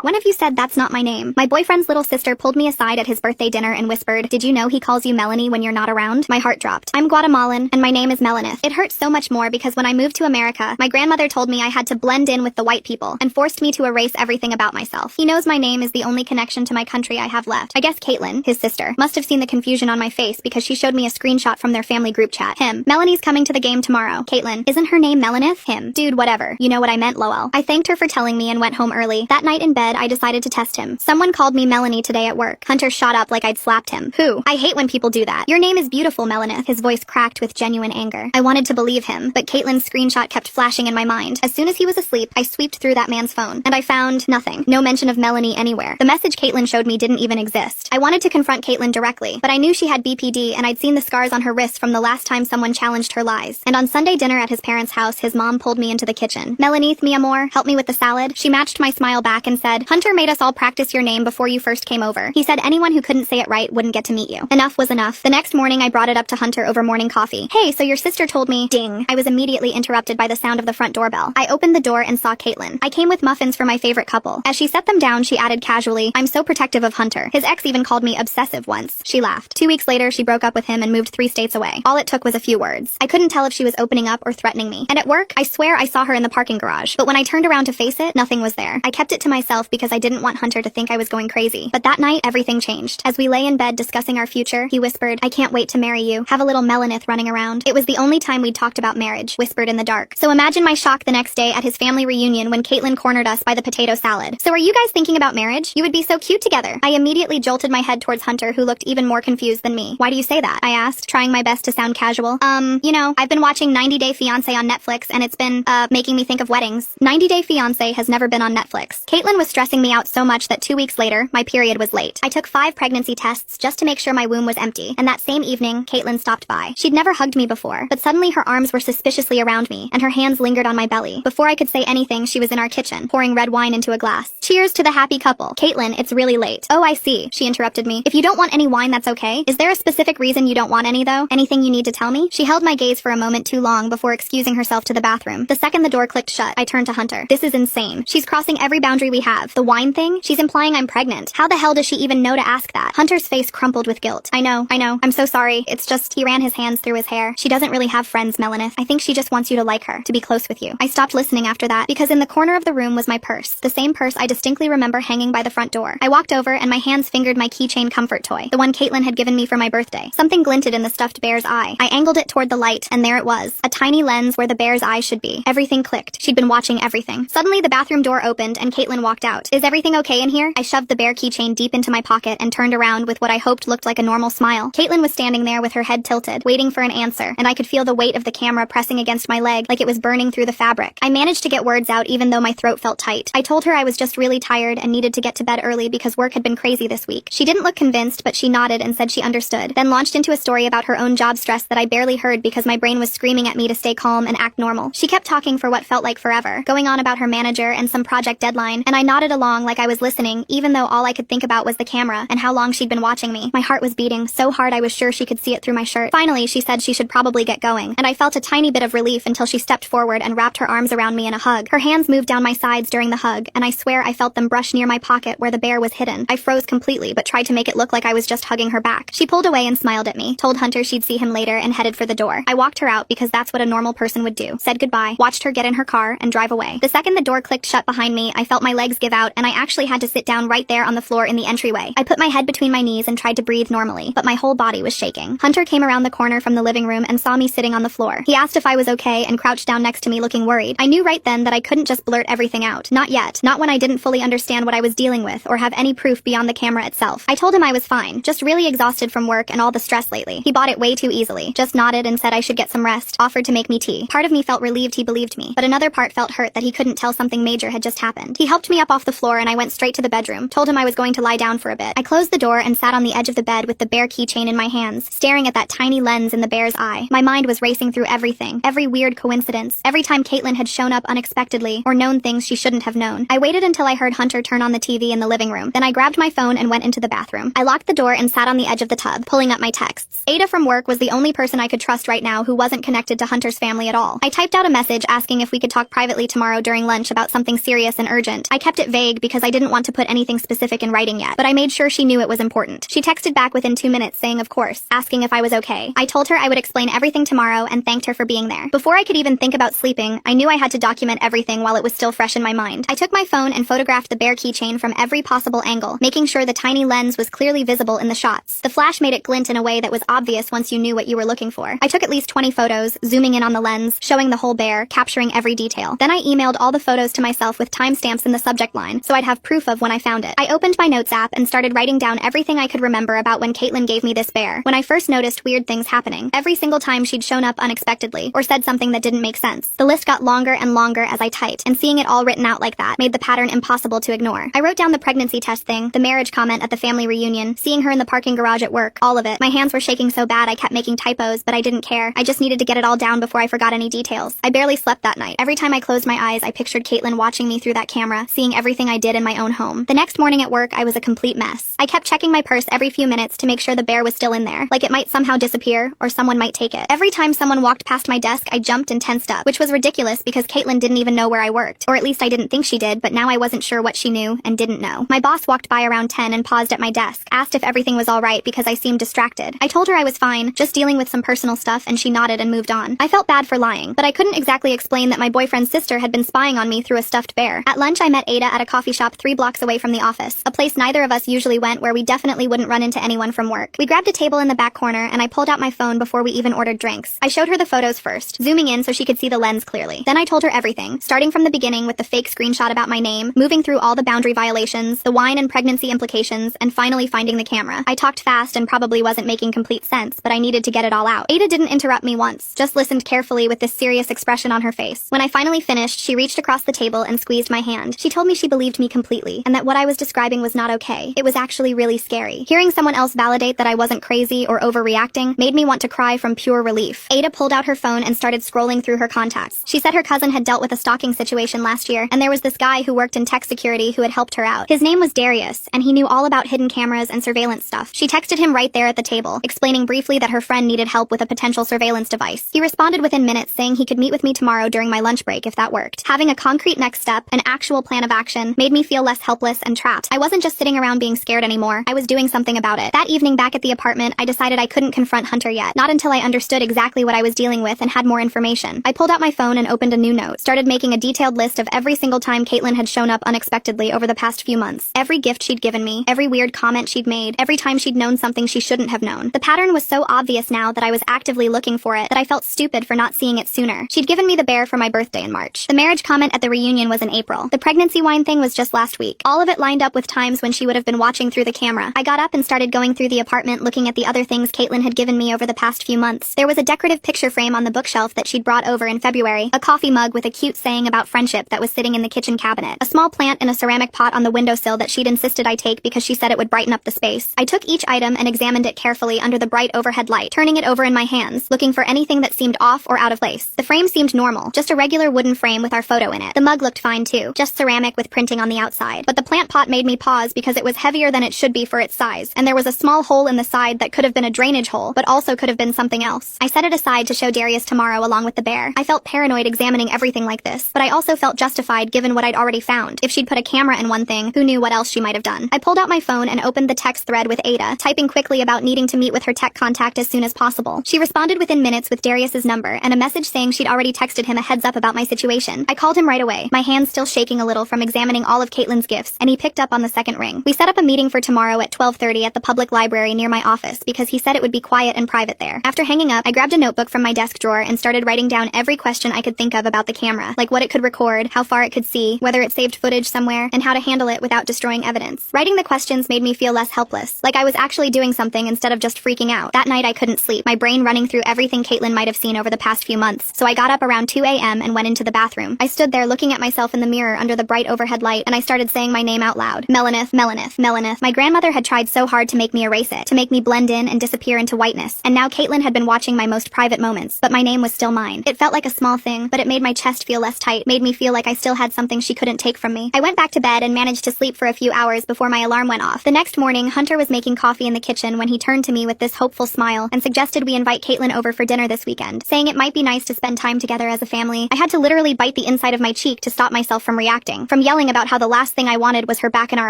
One of you said that's not my name. My boyfriend's little sister pulled me aside at his birthday dinner and whispered, "Did you know he calls you Melanie when you're not around?" My heart dropped. I'm Guatemalan, and my name is Melanith. It hurt so much more because when I moved to America, my grandmother told me I had to blend in with the white people and forced me to erase everything about myself. He knows my name is the only connection to my country I have left. I guess Caitlin, his sister, must have seen the confusion on my face because she showed me a screenshot from their family group chat. Him. Melanie's coming to the game tomorrow. Caitlin. Isn't her name Melanith? Him. Dude, whatever. You know what I meant, lol. I thanked her for telling me and went home early. That night in bed, I decided to test him. Someone called me Melanie today at work. Hunter shot up like I'd slapped him. Who? I hate when people do that. Your name is beautiful, Melanith. His voice cracked with genuine anger. I wanted to believe him, but Caitlin's screenshot kept flashing in my mind. As soon as he was asleep, I sweeped through that man's phone, and I found nothing. No mention of Melanie anywhere. The message Caitlin showed me didn't even exist. I wanted to confront Caitlin directly, but I knew she had BPD, and I'd seen the scars on her wrists from the last time someone challenged her lies. And on Sunday dinner at his parents' house, his mom pulled me into the kitchen. "Melanith, mi amor, help me with the salad." She matched my smile back and said, "Hunter made us all practice your name before you first came over. He said anyone who couldn't say it right wouldn't get to meet you." Enough was enough. The next morning, I brought it up to Hunter over morning coffee. "Hey, so your sister told me..." Ding. I was immediately interrupted by the sound of the front doorbell. I opened the door and saw Caitlin. I came with muffins for my favorite couple. As she set them down, she added casually, "I'm so protective of Hunter. His ex even called me obsessive once." She laughed. 2 weeks later, she broke up with him and moved 3 states away. All it took was a few words. I couldn't tell if she was opening up or threatening me. And at work, I swear I saw her in the parking garage. But when I turned around to face it, nothing was there. I kept it to myself because I didn't want Hunter to think I was going crazy. But that night, everything changed. As we lay in bed discussing our future, he whispered, "I can't wait to marry you. Have a little Melanith running around." It was the only time we'd talked about marriage, whispered in the dark. So imagine my shock the next day at his family reunion when Caitlin cornered us by the potato salad. "So are you guys thinking about marriage? You would be so cute together." I immediately jolted my head towards Hunter, who looked even more confused than me. "Why do you say that?" I asked, trying my best to sound casual. You know, I've been watching 90 Day Fiancé on Netflix, and it's been, making me think of weddings." 90 Day Fiancé has never been on Netflix. Caitlin was stressing me out so much that 2 weeks later, my period was late. I took 5 pregnancy tests just to make sure my womb was empty, and that same evening, Caitlin stopped by. She'd never hugged me before, but suddenly her arms were suspiciously around me, and her hands lingered on my belly. Before I could say anything, she was in our kitchen, pouring red wine into a glass. "Cheers to the happy couple." "Caitlin, it's really late." "Oh, I see," she interrupted me. "If you don't want any wine, that's okay. Is there a specific reason you don't want any, though? Anything you need to tell me?" She held my gaze for a moment too long before excusing herself to the bathroom. The second the door clicked shut, I turned to Hunter. "This is insane. She's crossing every boundary we have. The wine thing? She's implying I'm pregnant. How the hell does she even know to ask that?" Hunter's face crumpled with guilt. I know. I'm so sorry. It's just," he ran his hands through his hair. "She doesn't really have friends, Melanith. I think she just wants you to like her, to be close with you." I stopped listening after that because in the corner of the room was my purse. The same purse I distinctly remember hanging by the front door. I walked over and my hands fingered my keychain comfort toy, the one Caitlin had given me for my birthday. Something glinted in the stuffed bear's eye. I angled it toward the light, and there it was. A tiny lens where the bear's eye should be. Everything clicked. She'd been watching everything. Suddenly, the bathroom door opened and Caitlin walked out. "Is everything okay in here?" I shoved the bear keychain deep into my pocket and turned around with what I hoped looked like a normal smile. Caitlin was standing there with her head tilted, waiting for an answer, and I could feel the weight of the camera pressing against my leg like it was burning through the fabric. I managed to get words out even though my throat felt tight. I told her I was just really tired and needed to get to bed early because work had been crazy this week. She didn't look convinced, but she nodded and said she understood, then launched into a story about her own job stress that I barely heard because my brain was screaming at me to stay calm and act normal. She kept talking for what felt like forever, going on about her manager and some project deadline, and I nodded along like I was listening, even though all I could think about was the camera and how long she'd been watching me. My heart was beating so hard I was sure she could see it through my shirt. Finally, she said she should probably get going, and I felt a tiny bit of relief until she stepped forward and wrapped her arms around me in a hug. Her hands moved down my sides during the hug, and I swear I felt them brush near my pocket where the bear was hidden. I froze completely, but tried to make it look like I was just hugging her back. She pulled away and smiled at me, told Hunter she'd see him later, and headed for the door. I walked her out because that's what a normal person would do. Said goodbye, watched her get in her car, and drive away. The second the door clicked shut behind me, I felt my legs give out, and I actually had to sit down right there on the floor in the entryway. I put my head between my knees and tried to breathe normally, but my whole body was shaking. Hunter came around the corner from the living room and saw me sitting on the floor. He asked if I was okay and crouched down next to me looking worried. I knew right then that I couldn't just blurt everything out. Not yet. Not when I didn't fully understand what I was dealing with or have any proof beyond the camera itself. I told him I was fine, just really exhausted from work and all the stress lately. He bought it way too easily, just nodded and said I should get some rest, offered to make me tea. Part of me felt relieved he believed me, but another part felt hurt that he couldn't tell something major had just happened. He helped me up off the floor and I went straight to the bedroom, told him I was going to lie down for a bit. I closed the door and sat on the edge of the bed with the bear keychain in my hands, staring at that tiny lens in the bear's eye. My mind was racing through everything, every weird coincidence, every time Caitlin had shown up unexpectedly or known things she shouldn't have known. I waited until I heard Hunter turn on the TV in the living room. Then I grabbed my phone and went into the bathroom. I locked the door and sat on the edge of the tub, pulling up my texts. Ada from work was the only person I could trust right now who wasn't connected to Hunter's family at all. I typed out a message asking if we could talk privately tomorrow during lunch about something serious and urgent. I kept it vague because I didn't want to put anything specific in writing yet, but I made sure she knew it was important. She texted back within 2 minutes saying of course, asking if I was okay. I told her I would explain everything tomorrow and thanked her for being there. Before I could even think about sleeping, I knew I had to document everything while it was still fresh in my mind. I took my phone and photographed the bear keychain from every possible angle, making sure the tiny lens was clearly visible in the shots. The flash made it glint in a way that was obvious once you knew what you were looking for. I took at least 20 photos, zooming in on the lens, showing the whole bear, capturing every detail. Then I emailed all the photos to myself with timestamps in the subject line, so I'd have proof of when I found it. I opened my notes app and started writing down everything I could remember about when Caitlin gave me this bear. When I first noticed weird things happening, every single time she'd shown up unexpectedly, or said something that didn't make sense. The list got longer and longer as I typed, and seeing it all written out like that made the pattern impossible to ignore. I wrote down the pregnancy test thing, the marriage comment at the family reunion, seeing her in the parking garage at work, all of it. My hands were shaking so bad I kept making typos, but I didn't care. I just needed to get it all down before I forgot any details. I barely slept that night. Every time I closed my eyes, I pictured Caitlin watching me through that camera, seeing everything I did in my own home. The next morning at work, I was a complete mess. I kept checking my purse every few minutes to make sure the bear was still in there, like it might somehow disappear, or someone might take it. Every time someone walked past my desk, I jumped and tensed up, which was ridiculous because Caitlin didn't even know where I worked. Or at least I didn't think she did, but now I wasn't sure what she knew and didn't know. My boss walked by around 10 and paused at my desk, asked if everything was alright because I seemed distracted. I told her I was fine, just dealing with some personal stuff, and she nodded and moved on. I felt bad for lying, but I couldn't exactly explain that my boyfriend's sister had been spying on me through a stuffed bear. At lunch, I met Ada at a coffee shop 3 blocks away from the office, a place neither of us usually went where we definitely wouldn't run into anyone from work. We grabbed a table in the back corner, and I pulled out my phone before we even ordered drinks. I showed her the photos first, zooming in so she could see the lens clearly. Then I told her everything, starting from the beginning with the fake screenshot about my name, moving through all the boundary violations, the wine and pregnancy implications, and finally finding the camera. I talked fast and probably wasn't making complete sense, but I needed to get it all out. Ada didn't interrupt me once, just listened carefully with this serious expression on her face. When I finally finished, she reached across the table and squeezed my hand. She told me she believed me completely, and that what I was describing was not okay. It was actually really scary. Hearing someone else validate that I wasn't crazy or overreacting made me want to cry from pure relief. Ada pulled out her phone and started scrolling through her contacts. She said her cousin had dealt with a stalking situation last year, and there was this guy who worked in tech security who had helped her out. His name was Darius, and he knew all about hidden cameras and surveillance stuff. She texted him right there at the table, explaining briefly that her friend needed help with a potential surveillance device. He responded within minutes saying he could meet with me tomorrow during my lunch break if that worked. Having a concrete next step, an actual plan of action, made me feel less helpless and trapped. I wasn't just sitting around being scared anymore. I was doing something about it. That evening back at the apartment, I decided I couldn't confront Hunter yet, not until I understood exactly what I was dealing with and had more information. I pulled out my phone and opened a new note, started making a detailed list of every single time Caitlin had shown up unexpectedly over the past few months. Every gift she'd given me, every weird comment she'd made, every time she'd known something she shouldn't have known. The pattern was so obvious now that I was actively looking for it that I felt stupid for not seeing it sooner. She'd given me the bear for my birthday in March. The marriage comment at the reunion was in April. The pregnancy wine thing was just last week. All of it lined up with times when she would have been watching through the camera. I got up and started going through the apartment looking at the other things Caitlin had given me over the past few months. There was a decorative picture frame on the bookshelf that she'd brought over in February, a coffee mug with a cute saying about friendship that was sitting in the kitchen cabinet, a small plant in a ceramic pot on the windowsill that she'd insisted I take because she said it would brighten up the space. I took each item and examined it carefully under the bright overhead light, turning it over in my hands, looking for anything that seemed off or out of place. The frame seemed normal, just a regular wooden frame with our photo in it. The mug looked fine too, just ceramic with printing on the outside. But the plant pot made me pause because it was heavier than it should be for its size, and there was a small hole in the side that could have been a drainage hole, but also could have been something else. I set it aside to show Darius tomorrow along with the bear. I felt paranoid examining everything like this, but I also felt justified given what I'd already found. If she'd put a camera in one thing, who knew what else she might have done? I pulled out my phone and opened the text thread with Ada, typing quickly about needing to meet with her tech contact as soon as possible. She responded within minutes with Darius's number and a message saying she'd already texted him a heads up about my situation. I called him right away, my hands still shaking a little from examining all of Caitlin's gifts, and he picked up on the second ring. We set up a meeting for tomorrow at 12:30 at the public library near my office because he said it would be quiet and private there. After hanging up, I grabbed a notebook from my desk drawer and started writing down every question I could think of about the camera, like what it could record, how far it could see, whether it saved footage somewhere, and how to handle it without destroying evidence. Writing the questions made me feel less helpless, like I was actually doing something instead of just freaking out. That night I couldn't sleep, my brain running through everything Caitlin might have seen over the past few months, so I got up around 2 a.m. and went into the bathroom. I stood there looking at myself in the mirror under the bright overhead light, and I started saying my name out loud. Melanith, Melanith, Melanith. My grandmother had tried so hard to make me erase it, to make me blend in and disappear into whiteness, and now Caitlin had been watching my most private moments, but my name was still mine. It felt like a small thing, but it made my chest feel less tight, made me feel like I still had something she couldn't take from me. me. I went back to bed and managed to sleep for a few hours before my alarm went off. The next morning, Hunter was making coffee in the kitchen when he turned to me with this hopeful smile and suggested we invite Caitlin over for dinner this weekend, saying it might be nice to spend time together as a family. I had to literally bite the inside of my cheek to stop myself from reacting, from yelling about how the last thing I wanted was her back in our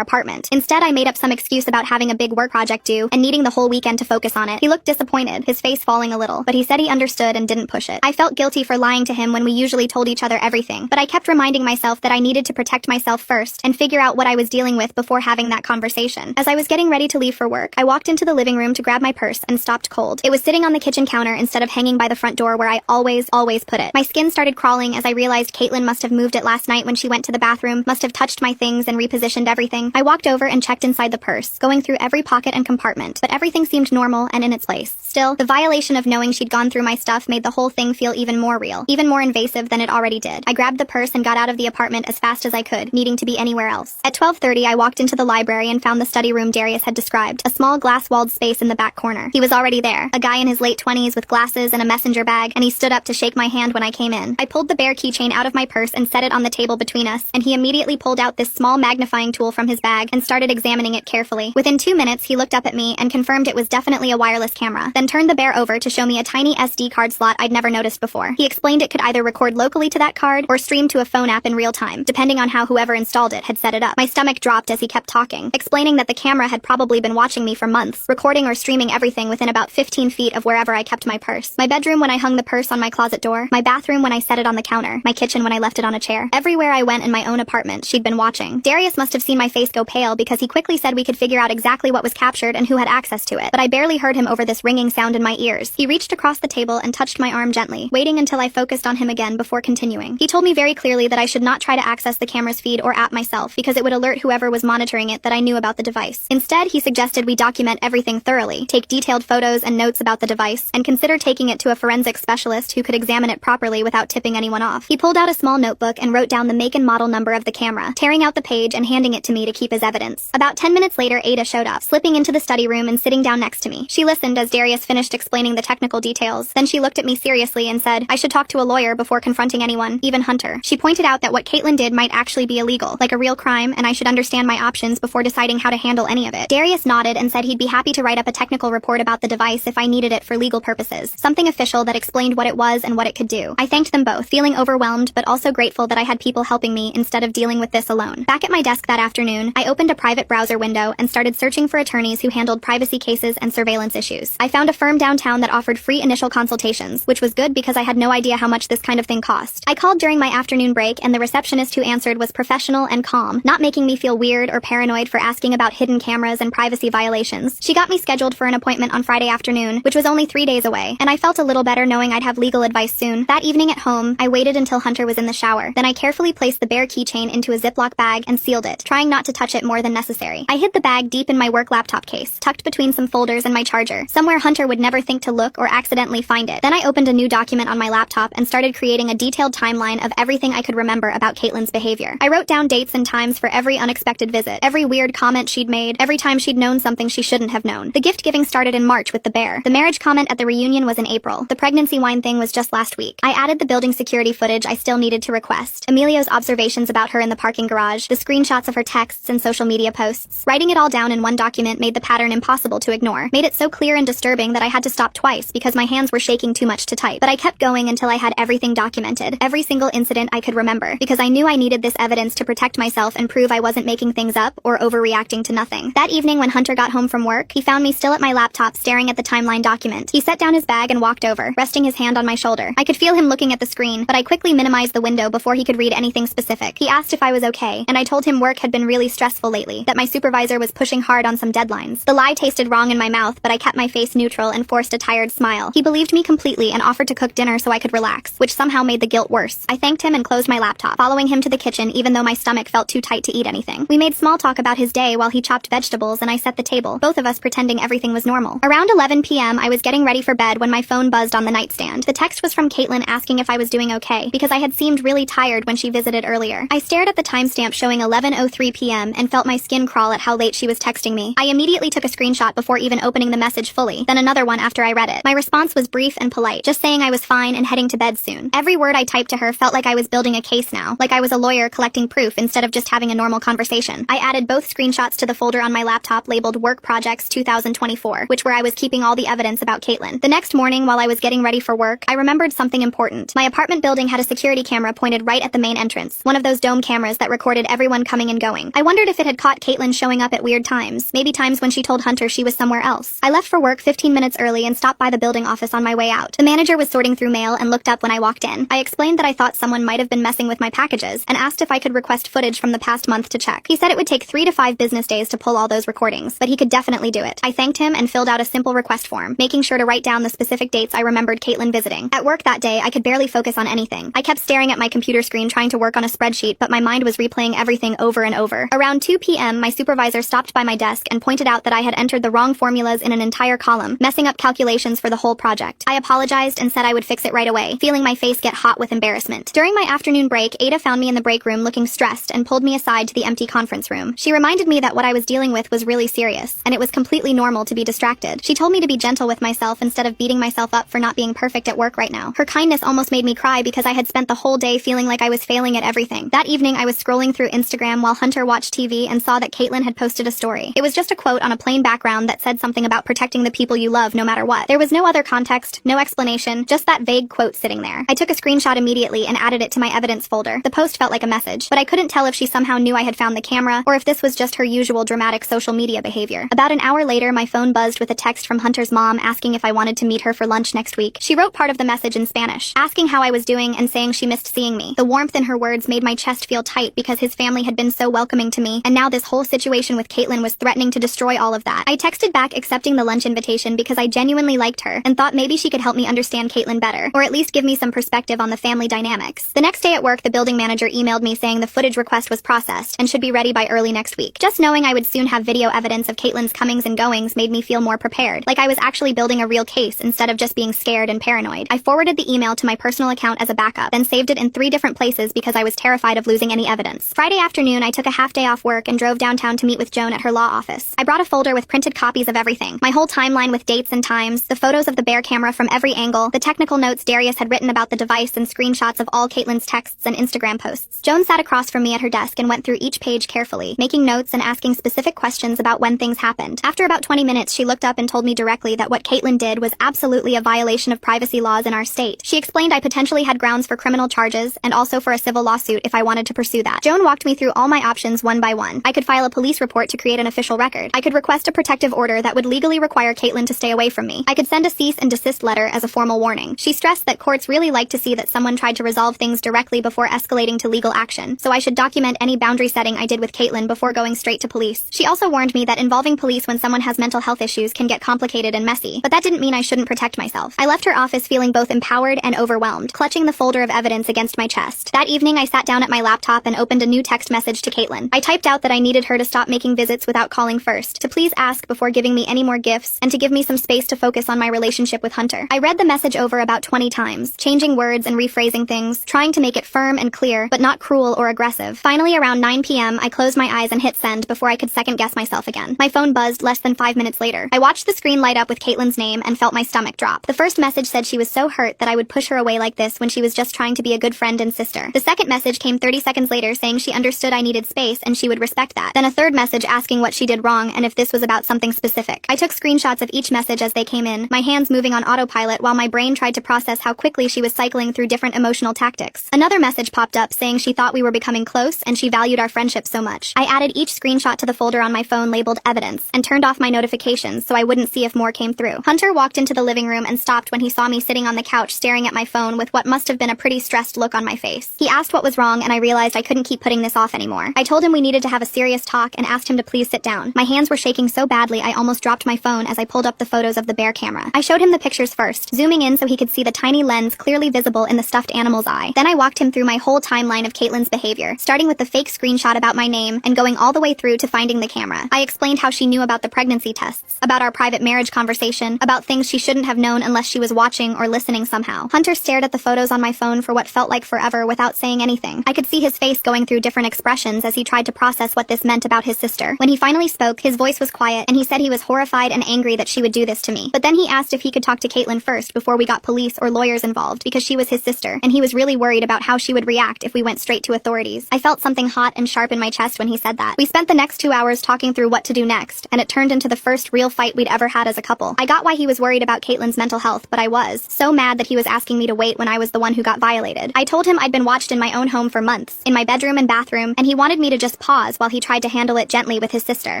apartment. Instead, I made up some excuse about having a big work project due and needing the whole weekend to focus on it. He looked disappointed, his face falling a little, but he said he understood and didn't push it. I felt guilty for lying to him when we usually told each other everything, but I kept reminding myself that I needed to protect myself first and figure out what I was dealing with before having that conversation. As I was getting ready to leave for work, I walked into the living room to grab my purse and stopped cold. It was sitting on the kitchen counter instead of hanging by the front door where I always put it. My skin started crawling as I realized Caitlin must have moved it last night when she went to the bathroom, must have touched my things and repositioned everything. I walked over and checked inside the purse, going through every pocket and compartment, but everything seemed normal and in its place. Still, the violation of knowing she'd gone through my stuff made the whole thing feel even more real, even more invasive than it already did. I grabbed the purse and got out of the apartment as fast as I could, needing to be anywhere else. At 12:30, I walked into the library and found the study room Darius had described, a small glass-walled space in the back corner. He was already there, a guy in his late 20s with glasses and a messenger bag, and he stood up to shake my hand when I came in. I pulled the bear keychain out of my purse and set it on the table between us, and he immediately pulled out this small magnifying tool from his bag and started examining it carefully. Within 2 minutes, he looked up at me and confirmed it was definitely a wireless camera, then turned the bear over to show me a tiny SD card slot I'd never noticed before. He explained it could either record locally to that card or stream to a phone app in real time, depending on how whoever installed it had set it up. My stomach dropped as he kept talking, explaining that the camera had probably been watching me for months, recording or streaming everything within about 15 feet of wherever I kept my purse. My bedroom when I hung the purse on my closet door, my bathroom when I set it on the counter, my kitchen when I left it on a chair. Everywhere I went in my own apartment, she'd been watching. Darius must have seen my face go pale because he quickly said we could figure out exactly what was captured and who had access to it, but I barely heard him over this ringing sound in my ears. He reached across the table and touched my arm gently, waiting until I focused on him again before continuing. He told me very clearly that I should not try to access the camera's feed or app myself because it would alert whoever was monitoring it that I knew about the device. Instead, he suggested we document everything thoroughly, take detailed photos and notes about the device, and consider taking it to a forensic specialist who could examine it properly without tipping anyone off. He pulled out a small notebook and wrote down the make and model number of the camera, tearing out the page and handing it to me to keep as evidence. About 10 minutes later, Ada showed up, slipping into the study room and sitting down next to me. She listened as Darius finished explaining the technical details. Then she looked at me seriously and said, I should talk to a lawyer before confronting anyone, even Hunter. She pointed out that what Caitlin did might actually be illegal, like a real crime, and I should understand my options before deciding how to handle any of it. Darius nodded and said he'd be happy to write up a technical report about the device if I needed it for legal purposes, something official that explained what it was and what it could do. I thanked them both, feeling overwhelmed but also grateful that I had people helping me instead of dealing with this alone. Back at my desk that afternoon, I opened a private browser window and started searching for attorneys who handled privacy cases and surveillance issues. I found a firm downtown that offered free initial consultations, which was good because I had no idea how much this kind of thing cost. I called during my afternoon break and the receptionist who answered was professional and calm, not making me feel weird or paranoid for asking about hidden cameras and privacy violations. She got me scheduled for an appointment on Friday afternoon, which was only 3 days away, and I felt a little better knowing I'd have legal advice soon. That evening at home, I waited until Hunter was in the shower. Then I carefully placed the bear keychain into a Ziploc bag and sealed it, trying not to touch it more than necessary. I hid the bag deep in my work laptop case, tucked between some folders and my charger, somewhere Hunter would never think to look or accidentally find it. Then I opened a new document on my laptop and started creating a detailed timeline of everything I could remember about Caitlin's behavior. I wrote down dates and times for every unexpected visit, every weird comment she'd made, every time she'd known something she shouldn't have known. The gift giving started in March with the bear. The marriage comment at the reunion was in April. The pregnancy wine thing was just last week. I added the building security footage I still needed to request, Emilio's observations about her in the parking garage, the screenshots of her texts and social media posts. Writing it all down in one document made the pattern impossible to ignore, made it so clear and disturbing that I had to stop twice because my hands were shaking too much to type. But I kept going until I had everything documented, every single incident I could remember, because I knew I needed this evidence to protect myself and prove I wasn't making things up or overreacting to nothing. That evening when Hunter got home from work, he found me still at my laptop staring at the timeline document. He set down his bag and walked over, resting his hand on my shoulder. I could feel him looking at the screen, but I quickly minimized the window before he could read anything specific. He asked if I was okay, and I told him work had been really stressful lately, that my supervisor was pushing hard on some deadlines. The lie tasted wrong in my mouth, but I kept my face neutral and forced a tired smile. He believed me completely and offered to cook dinner so I could relax, which somehow made the guilt worse. I thanked him and closed my laptop, following him to the kitchen even though my stomach felt too tight to eat anything. We made small talk about his day while he chopped vegetables and I set the table, both of us pretending everything was normal. Around 11 p.m. I was getting ready for bed when my phone buzzed on the nightstand. The text was from Caitlin asking if I was doing okay, because I had seemed really tired when she visited earlier. I stared at the timestamp showing 11:03 p.m. and felt my skin crawl at how late she was texting me. I immediately took a screenshot before even opening the message fully, then another one after I read it. My response was brief and polite, just saying I was fine and heading to bed soon. Every word I typed to her felt like I was building a case now, like I was a lawyer collecting collecting proof instead of just having a normal conversation. I added both screenshots to the folder on my laptop labeled Work Projects 2024, which where I was keeping all the evidence about Caitlin. The next morning, while I was getting ready for work, I remembered something important. My apartment building had a security camera pointed right at the main entrance, one of those dome cameras that recorded everyone coming and going. I wondered if it had caught Caitlin showing up at weird times, maybe times when she told Hunter she was somewhere else. I left for work 15 minutes early and stopped by the building office on my way out. The manager was sorting through mail and looked up when I walked in. I explained that I thought someone might have been messing with my packages and asked if I could request footage from the past month to check. He said it would take 3 to 5 business days to pull all those recordings, but he could definitely do it. I thanked him and filled out a simple request form, making sure to write down the specific dates I remembered Caitlin visiting. At work that day, I could barely focus on anything. I kept staring at my computer screen trying to work on a spreadsheet, but my mind was replaying everything over and over. Around 2 p.m., my supervisor stopped by my desk and pointed out that I had entered the wrong formulas in an entire column, messing up calculations for the whole project. I apologized and said I would fix it right away, feeling my face get hot with embarrassment. During my afternoon break, Ada found me in the break room looking stressed and pulled me aside to the empty conference room. She reminded me that what I was dealing with was really serious, and it was completely normal to be distracted. She told me to be gentle with myself instead of beating myself up for not being perfect at work right now. Her kindness almost made me cry because I had spent the whole day feeling like I was failing at everything. That evening, I was scrolling through Instagram while Hunter watched TV and saw that Caitlin had posted a story. It was just a quote on a plain background that said something about protecting the people you love no matter what. There was no other context, no explanation, just that vague quote sitting there. I took a screenshot immediately and added it to my evidence folder. The post felt like a message, but I couldn't tell if she somehow knew I had found the camera or if this was just her usual dramatic social media behavior. About an hour later, my phone buzzed with a text from Hunter's mom asking if I wanted to meet her for lunch next week. She wrote part of the message in Spanish, asking how I was doing and saying she missed seeing me. The warmth in her words made my chest feel tight because his family had been so welcoming to me, and now this whole situation with Caitlin was threatening to destroy all of that. I texted back accepting the lunch invitation because I genuinely liked her and thought maybe she could help me understand Caitlin better, or at least give me some perspective on the family dynamics. The next day at work, the building manager emailed me saying the footage request was processed and should be ready by early next week. Just knowing I would soon have video evidence of Caitlin's comings and goings made me feel more prepared, like I was actually building a real case instead of just being scared and paranoid. I forwarded the email to my personal account as a backup, then saved it in 3 different places because I was terrified of losing any evidence. Friday afternoon, I took a half day off work and drove downtown to meet with Joan at her law office. I brought a folder with printed copies of everything, my whole timeline with dates and times, the photos of the bear camera from every angle, the technical notes Darius had written about the device, and screenshots of all Caitlin's texts and Instagram posts. Joan sat across from me at her desk and went through each page carefully, making notes and asking specific questions about when things happened. After about 20 minutes, she looked up and told me directly that what Caitlin did was absolutely a violation of privacy laws in our state. She explained I potentially had grounds for criminal charges and also for a civil lawsuit if I wanted to pursue that. Joan walked me through all my options one by one. I could file a police report to create an official record. I could request a protective order that would legally require Caitlin to stay away from me. I could send a cease and desist letter as a formal warning. She stressed that courts really like to see that someone tried to resolve things directly before escalating to legal action, so I should document any boundary setting I did with Caitlin before going straight to police. She also warned me that involving police when someone has mental health issues can get complicated and messy, but that didn't mean I shouldn't protect myself. I left her office feeling both empowered and overwhelmed, clutching the folder of evidence against my chest. That evening, I sat down at my laptop and opened a new text message to Caitlin. I typed out that I needed her to stop making visits without calling first, to please ask before giving me any more gifts, and to give me some space to focus on my relationship with Hunter. I read the message over about 20 times, changing words and rephrasing things, trying to make it firm and clear, but not cruel or aggressive. Finally, around 9 p.m., I closed my eyes and hit send before I could second-guess myself again. My phone buzzed less than 5 minutes later. I watched the screen light up with Caitlin's name and felt my stomach drop. The first message said she was so hurt that I would push her away like this when she was just trying to be a good friend and sister. The second message came 30 seconds later saying she understood I needed space and she would respect that. Then a third message asking what she did wrong and if this was about something specific. I took screenshots of each message as they came in, my hands moving on autopilot while my brain tried to process how quickly she was cycling through different emotional tactics. Another message popped up saying she thought we were becoming close and she valued our friendship so much. I added each screenshot to the folder on my phone labeled evidence and turned off my notifications so I wouldn't see if more came through. Hunter walked into the living room and stopped when he saw me sitting on the couch staring at my phone with what must have been a pretty stressed look on my face. He asked what was wrong and I realized I couldn't keep putting this off anymore. I told him we needed to have a serious talk and asked him to please sit down. My hands were shaking so badly I almost dropped my phone as I pulled up the photos of the bear camera. I showed him the pictures first, zooming in so he could see the tiny lens clearly visible in the stuffed animal's eye. Then I walked him through my whole timeline of Caitlin's behavior, starting with the fake screenshot about my name and going all the way through to finding the camera. I explained how she knew about the pregnancy tests, about our private marriage conversation, about things she shouldn't have known unless she was watching or listening somehow. Hunter stared at the photos on my phone for what felt like forever without saying anything. I could see his face going through different expressions as he tried to process what this meant about his sister. When he finally spoke, his voice was quiet and he said he was horrified and angry that she would do this to me. But then he asked if he could talk to Caitlin first before we got police or lawyers involved because she was his sister, and he was really worried about how she would react if we went straight to authorities. authorities. I felt something hot and sharp in my chest when he said that. We spent the next 2 hours talking through what to do next, and it turned into the first real fight we'd ever had as a couple. I got why he was worried about Caitlin's mental health, but I was so mad that he was asking me to wait when I was the one who got violated. I told him I'd been watched in my own home for months, in my bedroom and bathroom, and he wanted me to just pause while he tried to handle it gently with his sister.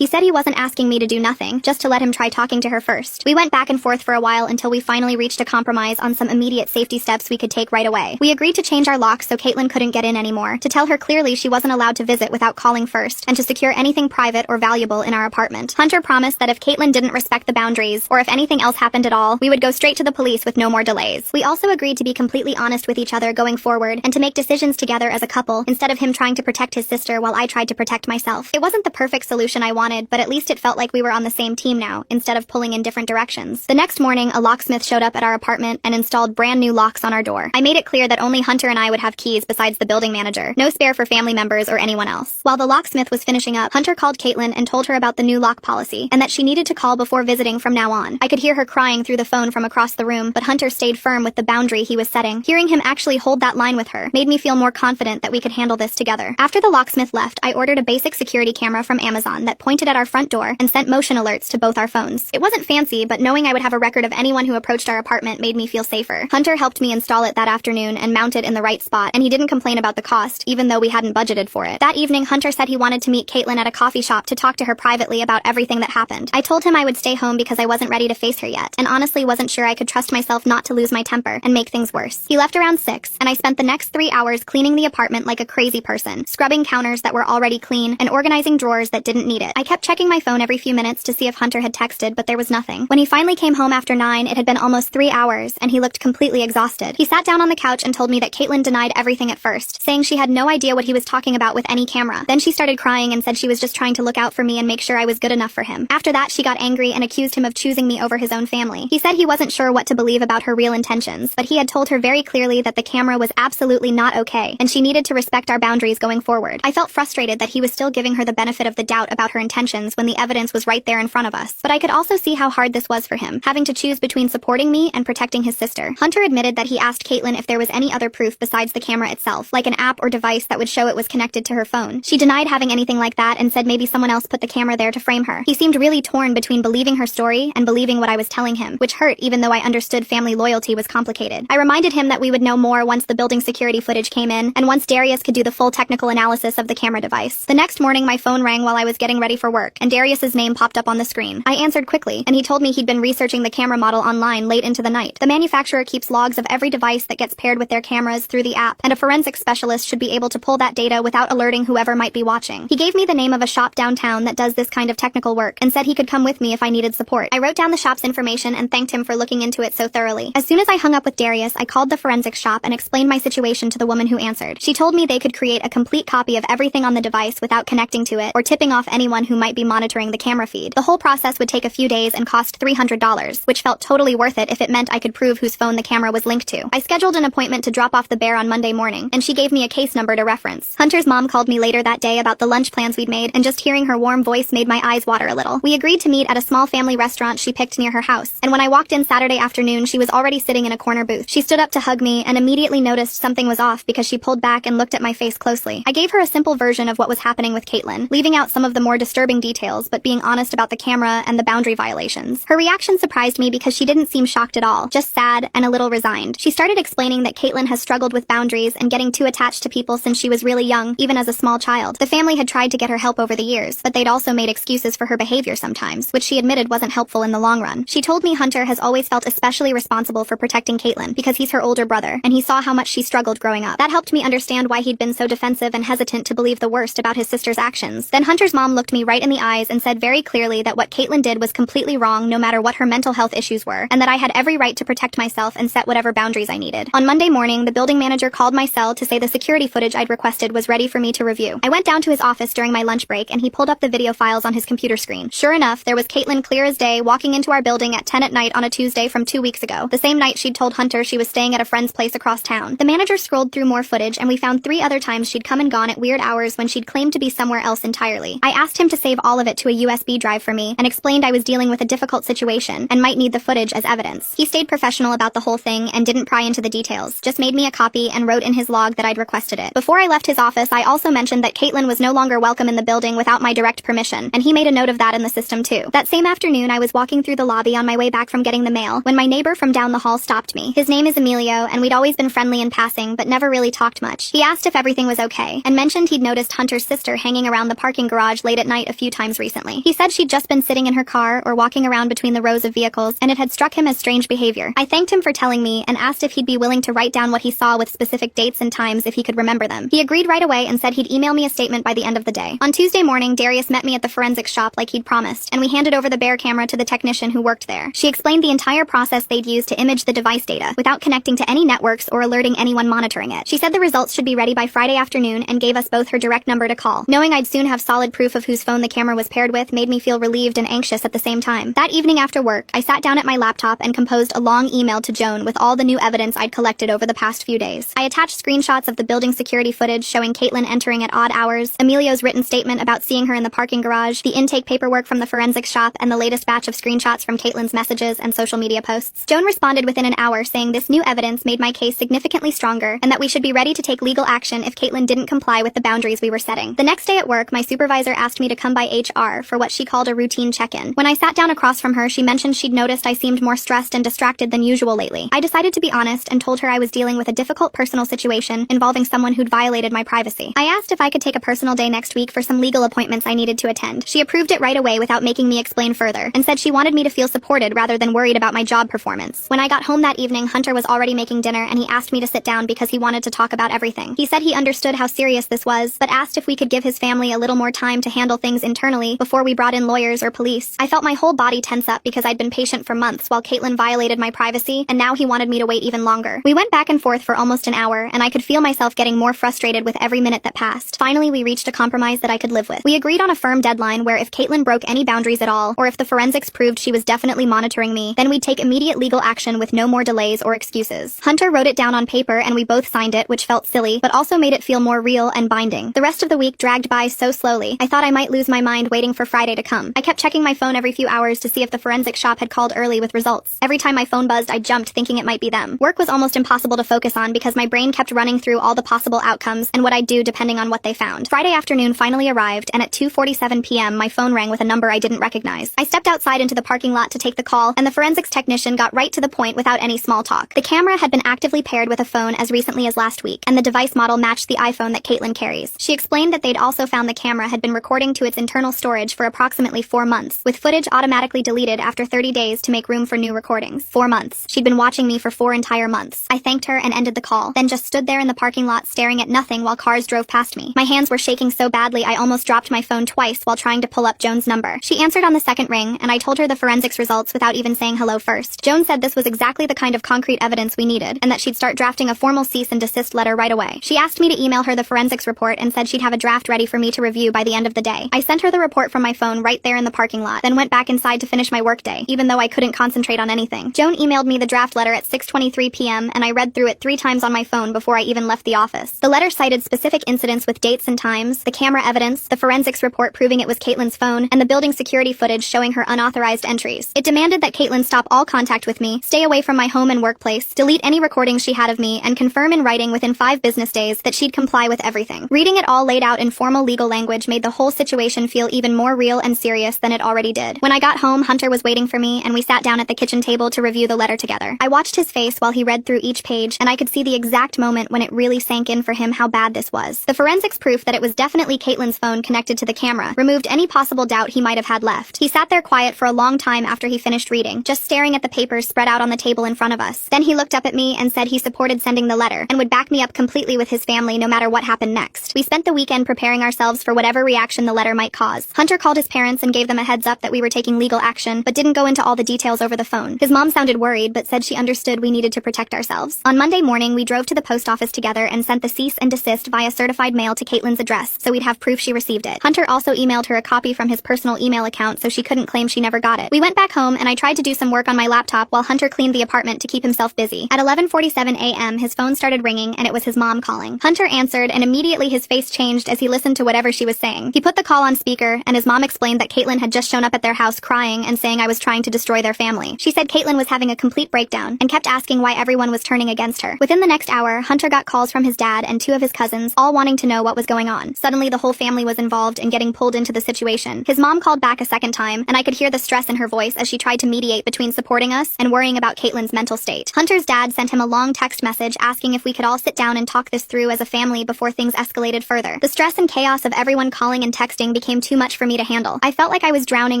He said he wasn't asking me to do nothing, just to let him try talking to her first. We went back and forth for a while until we finally reached a compromise on some immediate safety steps we could take right away. We agreed to change our locks so Caitlin couldn't get in anymore, to tell her clearly she wasn't allowed to visit without calling first, and to secure anything private or valuable in our apartment. Hunter promised that if Caitlin didn't respect the boundaries, or if anything else happened at all, we would go straight to the police with no more delays. We also agreed to be completely honest with each other going forward, and to make decisions together as a couple, instead of him trying to protect his sister while I tried to protect myself. It wasn't the perfect solution I wanted, but at least it felt like we were on the same team now, instead of pulling in different directions. The next morning, a locksmith showed up at our apartment and installed brand new locks on our door. I made it clear that only Hunter and I would have keys besides the building manager, no spare for family members or anyone else. While the locksmith was finishing up, Hunter called Caitlin and told her about the new lock policy, and that she needed to call before visiting from now on. I could hear her crying through the phone from across the room, but Hunter stayed firm with the boundary he was setting. Hearing him actually hold that line with her made me feel more confident that we could handle this together. After the locksmith left, I ordered a basic security camera from Amazon that pointed at our front door and sent motion alerts to both our phones. It wasn't fancy, but knowing I would have a record of anyone who approached our apartment made me feel safer. Hunter helped me install it that afternoon and mount it in the right spot, and he didn't complain about the cost, even though we hadn't budgeted for it. That evening, Hunter said he wanted to meet Caitlin at a coffee shop to talk to her privately about everything that happened. I told him I would stay home because I wasn't ready to face her yet, and honestly wasn't sure I could trust myself not to lose my temper and make things worse. He left around 6, and I spent the next 3 hours cleaning the apartment like a crazy person, scrubbing counters that were already clean and organizing drawers that didn't need it. I kept checking my phone every few minutes to see if Hunter had texted, but there was nothing. When he finally came home after 9, it had been almost 3 hours, and he looked completely exhausted. He sat down on the couch and told me that Caitlin denied everything at first, saying she had no idea what he was talking about with any camera. Then she started crying and said she was just trying to look out for me and make sure I was good enough for him. After that, she got angry and accused him of choosing me over his own family. He said he wasn't sure what to believe about her real intentions, but he had told her very clearly that the camera was absolutely not okay, and she needed to respect our boundaries going forward. I felt frustrated that he was still giving her the benefit of the doubt about her intentions when the evidence was right there in front of us. But I could also see how hard this was for him, having to choose between supporting me and protecting his sister. Hunter admitted that he asked Caitlin if there was any other proof besides the camera itself, like an app or device that would show it was connected to her phone. She denied having anything like that and said maybe someone else put the camera there to frame her. He seemed really torn between believing her story and believing what I was telling him, which hurt even though I understood family loyalty was complicated. I reminded him that we would know more once the building security footage came in, and once Darius could do the full technical analysis of the camera device. The next morning, my phone rang while I was getting ready for work, and Darius's name popped up on the screen. I answered quickly, and he told me he'd been researching the camera model online late into the night. The manufacturer keeps logs of every device that gets paired with their cameras through the app, and a forensic specialist should be able to pull that data without alerting whoever might be watching. He gave me the name of a shop downtown that does this kind of technical work, and said he could come with me if I needed support. I wrote down the shop's information and thanked him for looking into it so thoroughly. As soon as I hung up with Darius, I called the forensics shop and explained my situation to the woman who answered. She told me they could create a complete copy of everything on the device without connecting to it or tipping off anyone who might be monitoring the camera feed. The whole process would take a few days and cost $300, which felt totally worth it if it meant I could prove whose phone the camera was linked to. I scheduled an appointment to drop off the bear on Monday morning, and she gave me a case number to reference. Hunter's mom called me later that day about the lunch plans we'd made, and just hearing her warm voice made my eyes water a little. We agreed to meet at a small family restaurant she picked near her house, and when I walked in Saturday afternoon, she was already sitting in a corner booth. She stood up to hug me and immediately noticed something was off because she pulled back and looked at my face closely. I gave her a simple version of what was happening with Caitlin, leaving out some of the more disturbing details but being honest about the camera and the boundary violations. Her reaction surprised me because she didn't seem shocked at all, just sad and a little resigned. She started explaining that Caitlin has struggled with boundaries and getting too attached to people since she was really young, even as a small child. The family had tried to get her help over the years, but they'd also made excuses for her behavior sometimes, which she admitted wasn't helpful in the long run. She told me Hunter has always felt especially responsible for protecting Caitlin because he's her older brother, and he saw how much she struggled growing up. That helped me understand why he'd been so defensive and hesitant to believe the worst about his sister's actions. Then Hunter's mom looked me right in the eyes and said very clearly that what Caitlin did was completely wrong no matter what her mental health issues were, and that I had every right to protect myself and set whatever boundaries I needed. On Monday morning, the building manager called my cell to say the security footage I'd requested was ready for me to review. I went down to his office during my lunch break and he pulled up the video files on his computer screen. Sure enough, there was Caitlin clear as day walking into our building at 10 at night on a Tuesday from 2 weeks ago, the same night she'd told Hunter she was staying at a friend's place across town. The manager scrolled through more footage and we found 3 other times she'd come and gone at weird hours when she'd claimed to be somewhere else entirely. I asked him to save all of it to a USB drive for me and explained I was dealing with a difficult situation and might need the footage as evidence. He stayed professional about the whole thing and didn't pry into the details, just made me a copy and wrote in his log that I'd requested it. it. Before I left his office, I also mentioned that Caitlin was no longer welcome in the building without my direct permission, and he made a note of that in the system too. That same afternoon, I was walking through the lobby on my way back from getting the mail when my neighbor from down the hall stopped me. His name is Emilio, and we'd always been friendly in passing, but never really talked much. He asked if everything was okay, and mentioned he'd noticed Hunter's sister hanging around the parking garage late at night a few times recently. He said she'd just been sitting in her car or walking around between the rows of vehicles, and it had struck him as strange behavior. I thanked him for telling me and asked if he'd be willing to write down what he saw with specific dates and times if he could remember them. He agreed right away and said he'd email me a statement by the end of the day. On Tuesday morning, Darius met me at the forensics shop like he'd promised, and we handed over the Bear camera to the technician who worked there. She explained the entire process they'd used to image the device data without connecting to any networks or alerting anyone monitoring it. She said the results should be ready by Friday afternoon and gave us both her direct number to call. Knowing I'd soon have solid proof of whose phone the camera was paired with made me feel relieved and anxious at the same time. That evening after work, I sat down at my laptop and composed a long email to Joan with all the new evidence I'd collected over the past few days. I attached screenshots of the building security footage showing Caitlin entering at odd hours, Emilio's written statement about seeing her in the parking garage, the intake paperwork from the forensics shop, and the latest batch of screenshots from Caitlin's messages and social media posts. Joan responded within an hour saying this new evidence made my case significantly stronger and that we should be ready to take legal action if Caitlin didn't comply with the boundaries we were setting. The next day at work, my supervisor asked me to come by HR for what she called a routine check-in. When I sat down across from her, she mentioned she'd noticed I seemed more stressed and distracted than usual lately. I decided to be honest and told her I was dealing with a difficult personal situation involving someone who'd violated my privacy. I asked if I could take a personal day next week for some legal appointments I needed to attend. She approved it right away without making me explain further, and said she wanted me to feel supported rather than worried about my job performance. When I got home that evening, Hunter was already making dinner and he asked me to sit down because he wanted to talk about everything. He said he understood how serious this was, but asked if we could give his family a little more time to handle things internally before we brought in lawyers or police. I felt my whole body tense up because I'd been patient for months while Caitlin violated my privacy, and now he wanted me to wait even longer. We went back and forth for almost an hour, and I could feel myself getting more frustrated with every minute that passed. Finally, we reached a compromise that I could live with. We agreed on a firm deadline where if Caitlin broke any boundaries at all, or if the forensics proved she was definitely monitoring me, then we'd take immediate legal action with no more delays or excuses. Hunter wrote it down on paper and we both signed it, which felt silly, but also made it feel more real and binding. The rest of the week dragged by so slowly, I thought I might lose my mind waiting for Friday to come. I kept checking my phone every few hours to see if the forensics shop had called early with results. Every time my phone buzzed, I jumped thinking it might be them. Work was almost impossible to focus on because my brain kept running through all the possible outcomes and what I'd do depending on what they found. Friday afternoon finally arrived, and at 2:47 p.m. my phone rang with a number I didn't recognize. I stepped outside into the parking lot to take the call, and the forensics technician got right to the point without any small talk. The camera had been actively paired with a phone as recently as last week, and the device model matched the iPhone that Caitlin carries. She explained that they'd also found the camera had been recording to its internal storage for approximately 4 months, with footage automatically deleted after 30 days to make room for new recordings. 4 months. She'd been watching me for 4 entire months. I thanked her and ended the call, then just stood there in the parking lot staring at nothing while cars drove past me. My hands were shaking so badly I almost dropped my phone twice while trying to pull up Joan's number. She answered on the second ring, and I told her the forensics results without even saying hello first. Joan said this was exactly the kind of concrete evidence we needed, and that she'd start drafting a formal cease and desist letter right away. She asked me to email her the forensics report and said she'd have a draft ready for me to review by the end of the day. I sent her the report from my phone right there in the parking lot, then went back inside to finish my workday, even though I couldn't concentrate on anything. Joan emailed me the draft letter at 6:23 p.m., and I read through it 3 times on my phone before I even left the office. The letter cited specific incidents with dates and times, the camera evidence, the forensics report proving it was Caitlin's phone, and the building security footage showing her unauthorized entries. It demanded that Caitlin stop all contact with me, stay away from my home and workplace, delete any recordings she had of me, and confirm in writing within 5 business days that she'd comply with everything. Reading it all laid out in formal legal language made the whole situation feel even more real and serious than it already did. When I got home, Hunter was waiting for me, and we sat down at the kitchen table to review the letter together. I watched his face while he read through each page, and I could see the exact moment when it really sank in for him how bad this was. The forensics proof that it was definitely Caitlin's phone connected to the camera removed any possible doubt he might have had left. He sat there quiet for a long time after he finished reading, just staring at the papers spread out on the table in front of us. Then he looked up at me and said he supported sending the letter and would back me up completely with his family no matter what happened next. We spent the weekend preparing ourselves for whatever reaction the letter might cause. Hunter called his parents and gave them a heads up that we were taking legal action, but didn't go into all the details over the phone. His mom sounded worried, but said she understood we needed to protect ourselves. On Monday morning, we drove to the post office together and sent the cease and desist via certified mail to Caitlin's address, so we'd have proof she received it. Hunter also emailed her a copy from his personal email account so she couldn't claim she never got it. We went back home and I tried to do some work on my laptop while Hunter cleaned the apartment to keep himself busy. At 11:47 a.m., his phone started ringing and it was his mom calling. Hunter answered and immediately his face changed as he listened to whatever she was saying. He put the call on speaker and his mom explained that Caitlin had just shown up at their house crying and saying I was trying to destroy their family. She said Caitlin was having a complete breakdown and kept asking why everyone was turning against her. Within the next hour, Hunter got calls from his dad dad, and 2 of his cousins, all wanting to know what was going on. Suddenly, the whole family was involved and getting pulled into the situation. His mom called back a second time, and I could hear the stress in her voice as she tried to mediate between supporting us and worrying about Caitlin's mental state. Hunter's dad sent him a long text message asking if we could all sit down and talk this through as a family before things escalated further. The stress and chaos of everyone calling and texting became too much for me to handle. I felt like I was drowning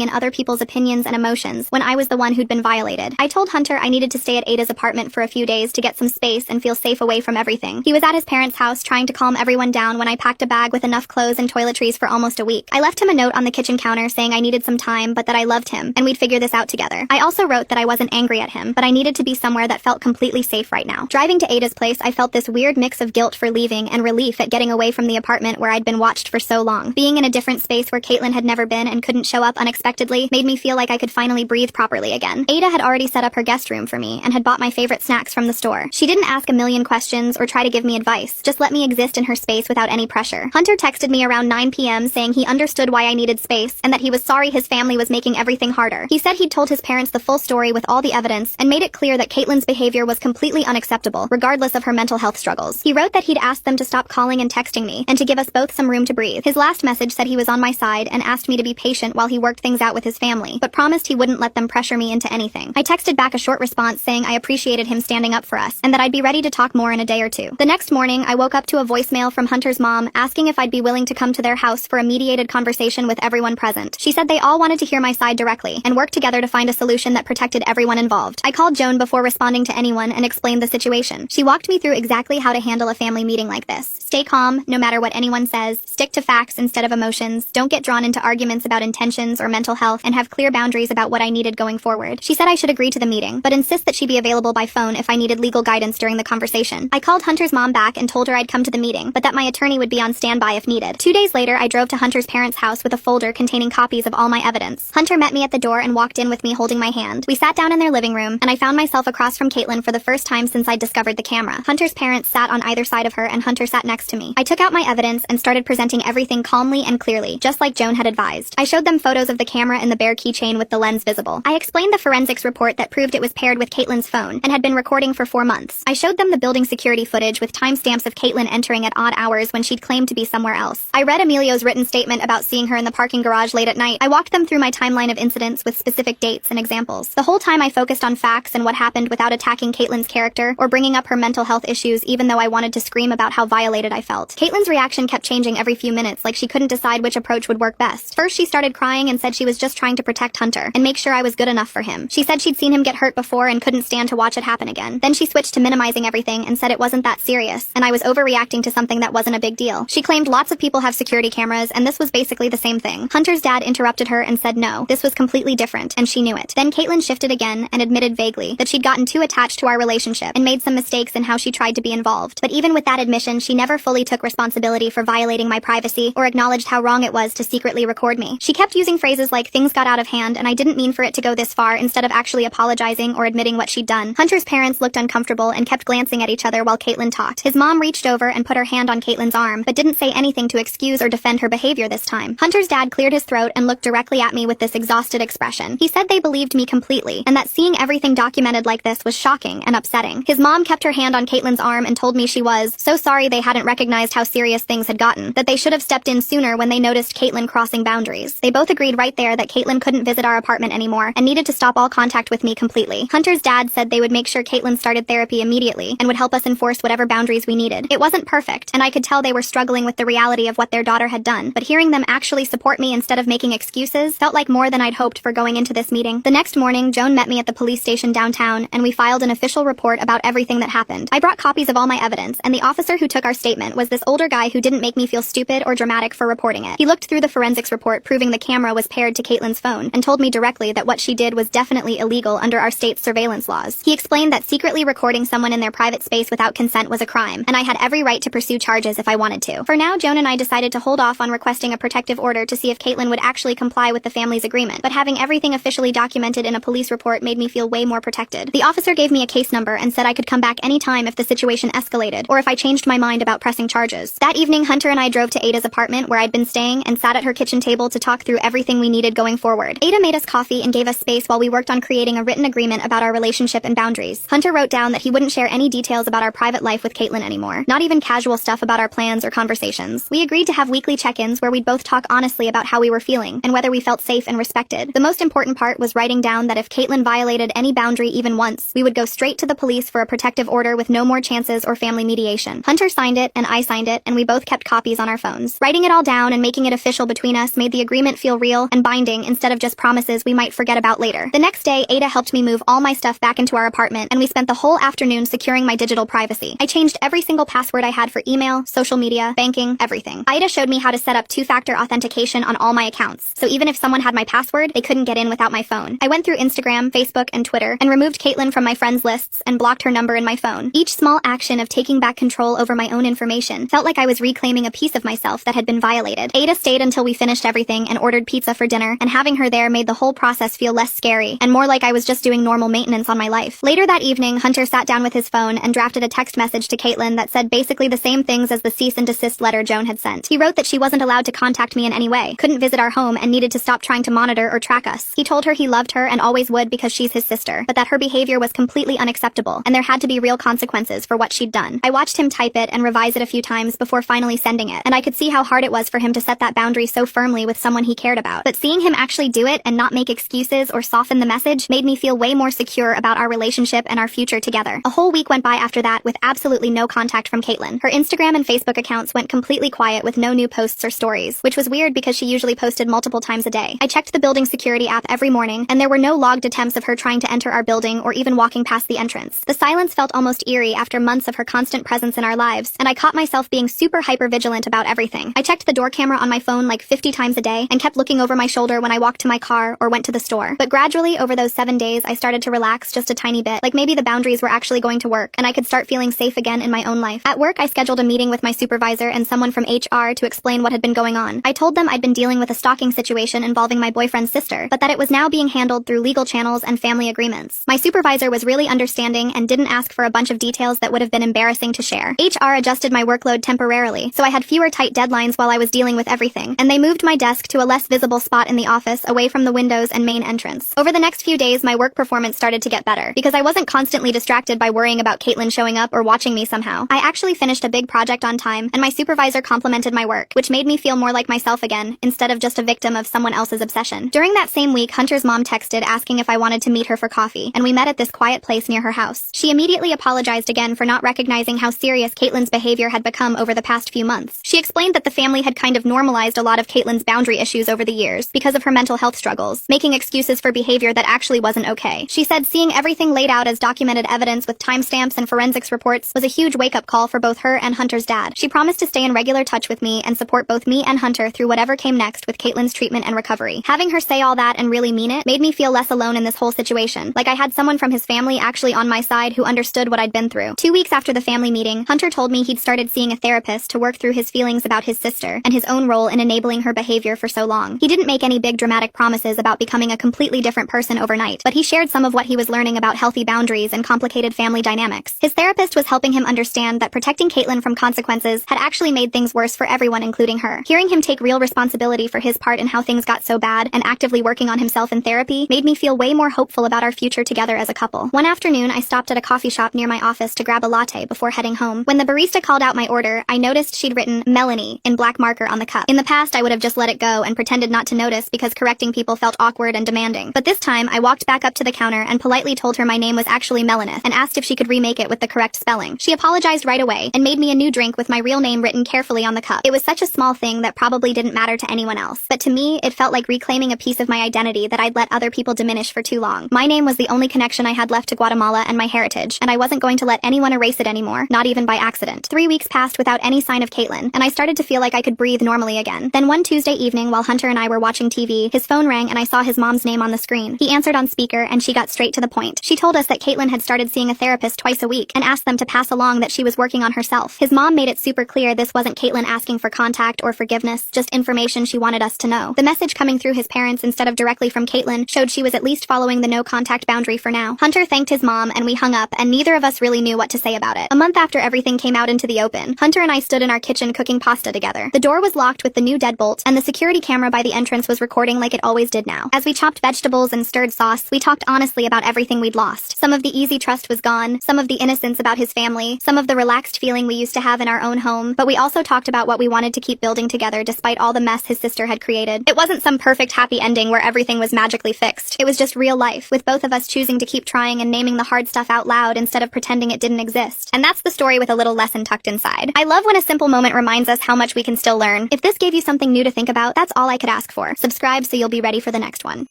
in other people's opinions and emotions when I was the one who'd been violated. I told Hunter I needed to stay at Ada's apartment for a few days to get some space and feel safe away from everything. He was at his parents' house trying to calm everyone down when I packed a bag with enough clothes and toiletries for almost a week. I left him a note on the kitchen counter saying I needed some time, but that I loved him and we'd figure this out together. I also wrote that I wasn't angry at him, but I needed to be somewhere that felt completely safe right now. Driving to Ada's place, I felt this weird mix of guilt for leaving and relief at getting away from the apartment where I'd been watched for so long. Being in a different space where Caitlin had never been and couldn't show up unexpectedly made me feel like I could finally breathe properly again. Ada had already set up her guest room for me and had bought my favorite snacks from the store. She didn't ask a million questions or try to give me advice, just let me exist in her space without any pressure. Hunter texted me around 9 p.m. saying he understood why I needed space and that he was sorry his family was making everything harder. He said he'd told his parents the full story with all the evidence and made it clear that Caitlin's behavior was completely unacceptable, regardless of her mental health struggles. He wrote that he'd asked them to stop calling and texting me and to give us both some room to breathe. His last message said he was on my side and asked me to be patient while he worked things out with his family, but promised he wouldn't let them pressure me into anything. I texted back a short response saying I appreciated him standing up for us and that I'd be ready to talk more in a day or two. The next morning, I woke up to a voicemail from Hunter's mom asking if I'd be willing to come to their house for a mediated conversation with everyone present. She said they all wanted to hear my side directly and work together to find a solution that protected everyone involved. I called Joan before responding to anyone and explained the situation. She walked me through exactly how to handle a family meeting like this. Stay calm, no matter what anyone says. Stick to facts instead of emotions. Don't get drawn into arguments about intentions or mental health, and have clear boundaries about what I needed going forward. She said I should agree to the meeting, but insist that she be available by phone if I needed legal guidance during the conversation. I called Hunter's mom back and told her I'd come to the meeting, but that my attorney would be on standby if needed. 2 days later, I drove to Hunter's parents' house with a folder containing copies of all my evidence. Hunter met me at the door and walked in with me holding my hand. We sat down in their living room, and I found myself across from Caitlin for the first time since I'd discovered the camera. Hunter's parents sat on either side of her, and Hunter sat next to me. I took out my evidence and started presenting everything calmly and clearly, just like Joan had advised. I showed them photos of the camera and the bare keychain with the lens visible. I explained the forensics report that proved it was paired with Caitlin's phone and had been recording for 4 months. I showed them the building security footage with timestamps of Caitlin entering at odd hours when she'd claimed to be somewhere else. I read Emilio's written statement about seeing her in the parking garage late at night. I walked them through my timeline of incidents with specific dates and examples. The whole time I focused on facts and what happened without attacking Caitlin's character or bringing up her mental health issues, even though I wanted to scream about how violated I felt. Caitlin's reaction kept changing every few minutes, like she couldn't decide which approach would work best. First, she started crying and said she was just trying to protect Hunter and make sure I was good enough for him. She said she'd seen him get hurt before and couldn't stand to watch it happen again. Then she switched to minimizing everything and said it wasn't that serious, and I was overreacting to something that wasn't a big deal. She claimed lots of people have security cameras, and this was basically the same thing. Hunter's dad interrupted her and said no, this was completely different, and she knew it. Then Caitlin shifted again and admitted vaguely that she'd gotten too attached to our relationship and made some mistakes in how she tried to be involved. But even with that admission, she never fully took responsibility for violating my privacy or acknowledged how wrong it was to secretly record me. She kept using phrases like things got out of hand and I didn't mean for it to go this far instead of actually apologizing or admitting what she'd done. Hunter's parents looked uncomfortable and kept glancing at each other while Caitlin talked. His mom reached over and put her hand on Caitlin's arm, but didn't say anything to excuse or defend her behavior this time. Hunter's dad cleared his throat and looked directly at me with this exhausted expression. He said they believed me completely, and that seeing everything documented like this was shocking and upsetting. His mom kept her hand on Caitlin's arm and told me she was so sorry they hadn't recognized how serious things had gotten, that they should have stepped in sooner when they noticed Caitlin crossing boundaries. They both agreed right there that Caitlin couldn't visit our apartment anymore and needed to stop all contact with me completely. Hunter's dad said they would make sure Caitlin started therapy immediately and would help us enforce whatever boundaries we needed. It wasn't perfect, and I could tell they were struggling with the reality of what their daughter had done, but hearing them actually support me instead of making excuses felt like more than I'd hoped for going into this meeting. The next morning, Joan met me at the police station downtown, and we filed an official report about everything that happened. I brought copies of all my evidence, and the officer who took our statement was this older guy who didn't make me feel stupid or dramatic for reporting it. He looked through the forensics report proving the camera was paired to Caitlin's phone and told me directly that what she did was definitely illegal under our state's surveillance laws. He explained that secretly recording someone in their private space without consent was a crime, and I had every right to pursue charges if I wanted to. For now, Joan and I decided to hold off on requesting a protective order to see if Caitlin would actually comply with the family's agreement, but having everything officially documented in a police report made me feel way more protected. The officer gave me a case number and said I could come back anytime if the situation escalated or if I changed my mind about pressing charges. That evening, Hunter and I drove to Ada's apartment where I'd been staying and sat at her kitchen table to talk through everything we needed going forward. Ada made us coffee and gave us space while we worked on creating a written agreement about our relationship and boundaries. Hunter wrote down that he wouldn't share any details about our private life with Caitlin anymore. anymore. Not even casual stuff about our plans or conversations. We agreed to have weekly check-ins where we'd both talk honestly about how we were feeling and whether we felt safe and respected. The most important part was writing down that if Caitlin violated any boundary even once, we would go straight to the police for a protective order with no more chances or family mediation. Hunter signed it and I signed it, and we both kept copies on our phones. Writing it all down and making it official between us made the agreement feel real and binding instead of just promises we might forget about later. The next day, Ada helped me move all my stuff back into our apartment, and we spent the whole afternoon securing my digital privacy. I changed every single password I had for email, social media, banking, everything. Ida showed me how to set up two-factor authentication on all my accounts, so even if someone had my password, they couldn't get in without my phone. I went through Instagram, Facebook, and Twitter, and removed Caitlin from my friends lists and blocked her number in my phone. Each small action of taking back control over my own information felt like I was reclaiming a piece of myself that had been violated. Ada stayed until we finished everything and ordered pizza for dinner, and having her there made the whole process feel less scary and more like I was just doing normal maintenance on my life. Later that evening, Hunter sat down with his phone and drafted a text message to Caitlin that said basically the same things as the cease and desist letter Joan had sent. He wrote that she wasn't allowed to contact me in any way, couldn't visit our home, and needed to stop trying to monitor or track us. He told her he loved her and always would because she's his sister, but that her behavior was completely unacceptable and there had to be real consequences for what she'd done. I watched him type it and revise it a few times before finally sending it, and I could see how hard it was for him to set that boundary so firmly with someone he cared about. But seeing him actually do it and not make excuses or soften the message made me feel way more secure about our relationship and our future together. A whole week went by after that with absolutely no contact from Caitlin. Her Instagram and Facebook accounts went completely quiet with no new posts or stories, which was weird because she usually posted multiple times a day. I checked the building security app every morning, and there were no logged attempts of her trying to enter our building or even walking past the entrance. The silence felt almost eerie after months of her constant presence in our lives, and I caught myself being super hyper-vigilant about everything. I checked the door camera on my phone like 50 times a day and kept looking over my shoulder when I walked to my car or went to the store. But gradually, over those 7 days, I started to relax just a tiny bit, like maybe the boundaries were actually going to work, and I could start feeling safe again in my own life. At work, I scheduled a meeting with my supervisor and someone from HR to explain what had been going on. I told them I'd been dealing with a stalking situation involving my boyfriend's sister, but that it was now being handled through legal channels and family agreements. My supervisor was really understanding and didn't ask for a bunch of details that would have been embarrassing to share. HR adjusted my workload temporarily, so I had fewer tight deadlines while I was dealing with everything, and they moved my desk to a less visible spot in the office away from the windows and main entrance. Over the next few days, my work performance started to get better, because I wasn't constantly distracted by worrying about Caitlin showing up or watching me somehow. I actually finished a big project on time, and my supervisor complimented my work, which made me feel more like myself again, instead of just a victim of someone else's obsession. During that same week, Hunter's mom texted asking if I wanted to meet her for coffee, and we met at this quiet place near her house. She immediately apologized again for not recognizing how serious Caitlin's behavior had become over the past few months. She explained that the family had kind of normalized a lot of Caitlin's boundary issues over the years because of her mental health struggles, making excuses for behavior that actually wasn't okay. She said seeing everything laid out as documented evidence with timestamps and forensics reports was a huge wake-up call for both her and Hunter's dad. She promised to stay in regular touch with me and support both me and Hunter through whatever came next with Caitlin's treatment and recovery. Having her say all that and really mean it made me feel less alone in this whole situation, like I had someone from his family actually on my side who understood what I'd been through. 2 weeks after the family meeting, Hunter told me he'd started seeing a therapist to work through his feelings about his sister and his own role in enabling her behavior for so long. He didn't make any big dramatic promises about becoming a completely different person overnight, but he shared some of what he was learning about healthy boundaries and complicated family dynamics. His therapist was helping him understand that protecting Caitlin from consequences had actually made things worse for everyone, including her. Hearing him take real responsibility for his part in how things got so bad and actively working on himself in therapy made me feel way more hopeful about our future together as a couple. One afternoon, I stopped at a coffee shop near my office to grab a latte before heading home. When the barista called out my order, I noticed she'd written Melanie in black marker on the cup. In the past, I would have just let it go and pretended not to notice because correcting people felt awkward and demanding. But this time, I walked back up to the counter and politely told her my name was actually Melanith and asked if she could remake it with the correct spelling. She apologized right away and made me a new drink with my real name written carefully on the cup. It was such a small thing that probably didn't matter to anyone else, but to me, it felt like reclaiming a piece of my identity that I'd let other people diminish for too long. My name was the only connection I had left to Guatemala and my heritage, and I wasn't going to let anyone erase it anymore, not even by accident. 3 weeks passed without any sign of Caitlin, and I started to feel like I could breathe normally again. Then one Tuesday evening, while Hunter and I were watching TV, his phone rang and I saw his mom's name on the screen. He answered on speaker, and she got straight to the point. She told us that Caitlin had started seeing a therapist twice a week and asked them to pass along that she was working on herself. His mom made it super clear this wasn't Caitlin asking for contact or forgiveness, just information she wanted us to know. The message coming through his parents instead of directly from Caitlin showed she was at least following the no contact boundary for now. Hunter thanked his mom and we hung up, and neither of us really knew what to say about it. A month after everything came out into the open, Hunter and I stood in our kitchen cooking pasta together. The door was locked with the new deadbolt, and the security camera by the entrance was recording like it always did now. As we chopped vegetables and stirred sauce, we talked honestly about everything we'd lost. Some of the easy trust was gone, some of the innocence about his family, some of the the relaxed feeling we used to have in our own home, but we also talked about what we wanted to keep building together despite all the mess his sister had created. It wasn't some perfect happy ending where everything was magically fixed. It was just real life, with both of us choosing to keep trying and naming the hard stuff out loud instead of pretending it didn't exist. And that's the story with a little lesson tucked inside. I love when a simple moment reminds us how much we can still learn. If this gave you something new to think about, that's all I could ask for. Subscribe so you'll be ready for the next one.